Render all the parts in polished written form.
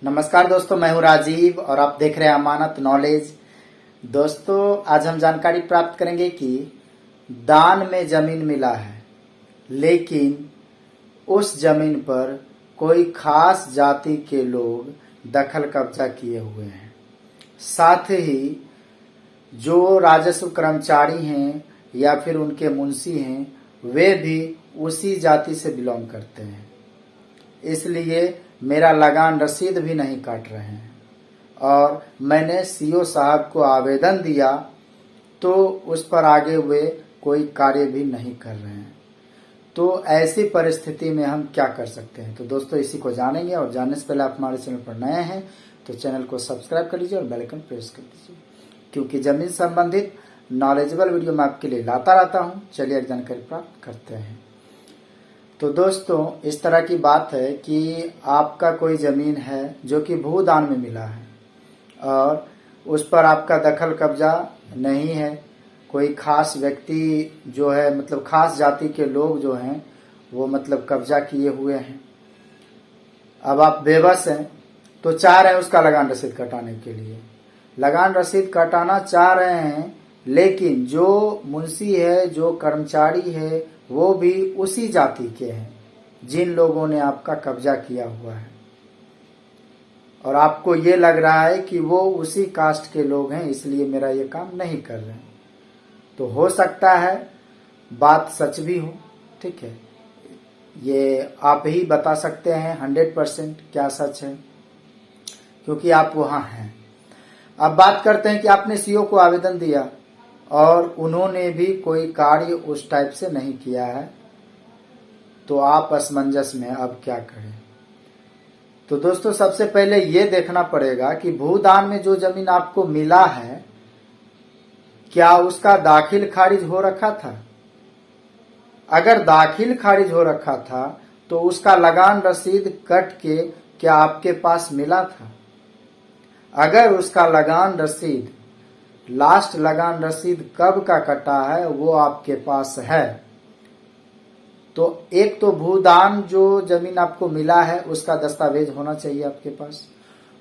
नमस्कार दोस्तों, मैं हूं राजीव और आप देख रहे हैं अमानत नॉलेज। दोस्तों, आज हम जानकारी प्राप्त करेंगे कि दान में जमीन मिला है, लेकिन उस जमीन पर कोई खास जाति के लोग दखल कब्जा किए हुए हैं। साथ ही जो राजस्व कर्मचारी हैं या फिर उनके मुंशी हैं, वे भी उसी जाति से बिलोंग करते हैं, इसलिए मेरा लगान रसीद भी नहीं काट रहे हैं। और मैंने सीओ साहब को आवेदन दिया तो उस पर आगे वे कोई कार्य भी नहीं कर रहे हैं। तो ऐसी परिस्थिति में हम क्या कर सकते हैं? तो दोस्तों, इसी को जानेंगे। और जानने से पहले आप हमारे चैनल पर नए हैं तो चैनल को सब्सक्राइब कर लीजिए और बेल आइकन प्रेस कर दीजिए, क्योंकि जमीन संबंधित नॉलेजेबल वीडियो मैं आपके लिए लाता रहता हूँ। चलिए एक जानकारी प्राप्त करते हैं। तो दोस्तों, इस तरह की बात है कि आपका कोई ज़मीन है जो कि भूदान में मिला है और उस पर आपका दखल कब्जा नहीं है। कोई खास व्यक्ति जो है, मतलब खास जाति के लोग जो हैं, वो मतलब कब्जा किए हुए हैं। अब आप बेबस हैं तो चाह रहे हैं उसका लगान रसीद कटाने के लिए। लगान रसीद कटाना चाह रहे हैं, लेकिन जो मुंशी है, जो कर्मचारी है, वो भी उसी जाति के हैं जिन लोगों ने आपका कब्जा किया हुआ है। और आपको ये लग रहा है कि वो उसी कास्ट के लोग हैं, इसलिए मेरा ये काम नहीं कर रहे हैं। तो हो सकता है बात सच भी हो, ठीक है। ये आप ही बता सकते हैं 100% क्या सच है, क्योंकि आप वहां हैं। अब बात करते हैं कि आपने सीओ को आवेदन दिया और उन्होंने भी कोई कार्य उस टाइप से नहीं किया है, तो आप असमंजस में अब क्या करें? तो दोस्तों, सबसे पहले ये देखना पड़ेगा कि भूदान में जो जमीन आपको मिला है, क्या उसका दाखिल खारिज हो रखा था? अगर दाखिल खारिज हो रखा था तो उसका लगान रसीद कट के क्या आपके पास मिला था? अगर उसका लगान रसीद, लास्ट लगान रसीद कब का कटा है, वो आपके पास है, तो एक तो भूदान जो जमीन आपको मिला है उसका दस्तावेज होना चाहिए आपके पास।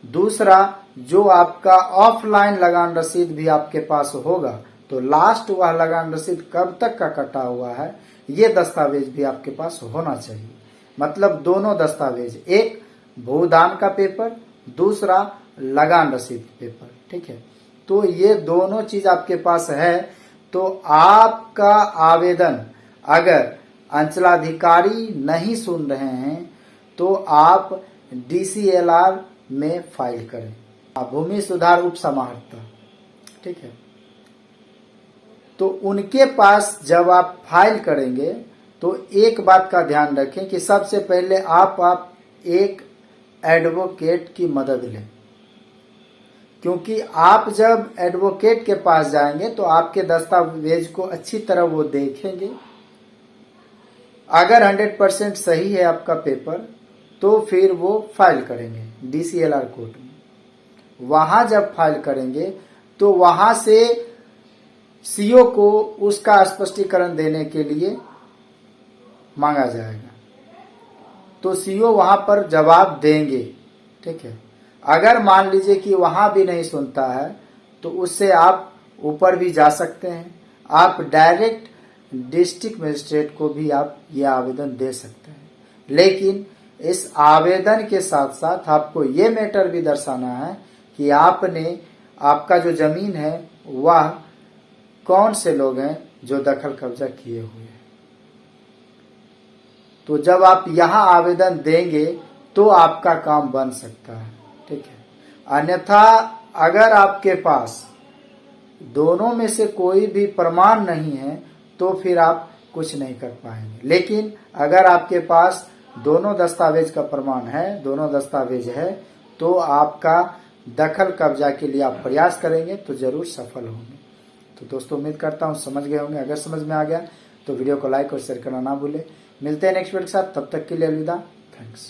दूसरा, जो आपका ऑफलाइन लगान रसीद भी आपके पास होगा, तो लास्ट वह लगान रसीद कब तक का कटा हुआ है, ये दस्तावेज भी आपके पास होना चाहिए। मतलब दोनों दस्तावेज, एक भूदान का पेपर, दूसरा लगान रसीद पेपर, ठीक है। तो ये दोनों चीज आपके पास है तो आपका आवेदन, अगर अंचलाधिकारी नहीं सुन रहे हैं तो आप DCLR में फाइल करें, भूमि सुधार उप समाहर्ता, ठीक है। तो उनके पास जब आप फाइल करेंगे तो एक बात का ध्यान रखें कि सबसे पहले आप एक एडवोकेट की मदद लें, क्योंकि आप जब एडवोकेट के पास जाएंगे तो आपके दस्तावेज को अच्छी तरह वो देखेंगे। अगर 100% सही है आपका पेपर, तो फिर वो फाइल करेंगे DCLR कोर्ट में। वहां जब फाइल करेंगे तो वहां से सीओ को उसका स्पष्टीकरण देने के लिए मांगा जाएगा, तो सीओ वहां पर जवाब देंगे, ठीक है। अगर मान लीजिए कि वहां भी नहीं सुनता है तो उससे आप ऊपर भी जा सकते हैं। आप डायरेक्ट डिस्ट्रिक्ट मजिस्ट्रेट को भी आप ये आवेदन दे सकते हैं, लेकिन इस आवेदन के साथ साथ आपको ये मैटर भी दर्शाना है कि आपका जो जमीन है वह कौन से लोग हैं जो दखल कब्जा किए हुए हैं। तो जब आप यहां आवेदन देंगे तो आपका काम बन सकता है, ठीक है। अन्यथा अगर आपके पास दोनों में से कोई भी प्रमाण नहीं है तो फिर आप कुछ नहीं कर पाएंगे। लेकिन अगर आपके पास दोनों दस्तावेज का प्रमाण है, दोनों दस्तावेज है, तो आपका दखल कब्जा के लिए आप प्रयास करेंगे तो जरूर सफल होंगे। तो दोस्तों, उम्मीद करता हूं समझ गए होंगे। अगर समझ में आ गया तो वीडियो को लाइक और शेयर करना ना भूलें। मिलते हैं नेक्स्ट वीडियो के साथ, तब तक के लिए अलविदा। थैंक्स।